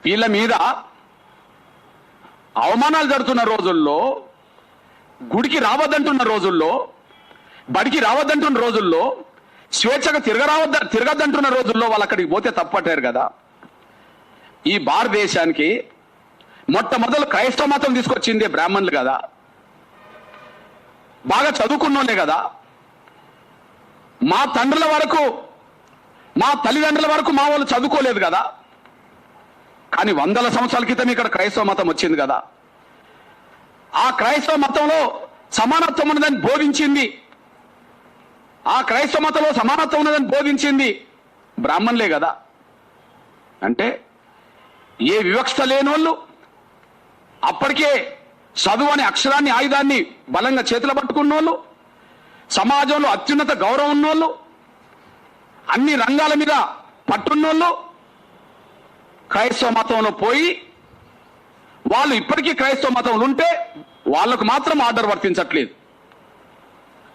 వీళ్ళ మీద అవమానాలు జరుగుతున్న రోజుల్లో, గుడికి రావద్దంటున్న రోజుల్లో, బడికి రావద్దంటున్న రోజుల్లో, స్వేచ్ఛగా తిరగద్దంటున్న రోజుల్లో వాళ్ళు అక్కడికి పోతే తప్పట్టారు కదా. ఈ భారతదేశానికి మొట్టమొదలు క్రైస్తవ మతం తీసుకొచ్చింది బ్రాహ్మణులు కదా, బాగా చదువుకున్నోళ్ళే కదా. మా తండ్రుల వరకు, మా తల్లిదండ్రుల వరకు మా వాళ్ళు చదువుకోలేదు కదా. కానీ వందల సంవత్సరాల క్రితం ఇక్కడ క్రైస్తవ మతం వచ్చింది కదా. ఆ క్రైస్తవ మతంలో సమానత్వం ఉన్నదని బోధించింది, ఆ క్రైస్తవ మతంలో సమానత్వం ఉన్నదని బోధించింది బ్రాహ్మణులే కదా. అంటే ఏ వివక్ష లేని వాళ్ళు, అప్పటికే చదువు అనే అక్షరాన్ని, ఆయుధాన్ని బలంగా చేతిలో పట్టుకున్న వాళ్ళు, సమాజంలో అత్యున్నత గౌరవం ఉన్నోళ్ళు, అన్ని రంగాల మీద పట్టున్నోళ్ళు క్రైస్తవ మతంలో పోయి వాళ్ళు ఇప్పటికీ క్రైస్తవ మతంలో ఉంటే వాళ్లకు మాత్రం ఆర్డర్ వర్తించట్లేదు.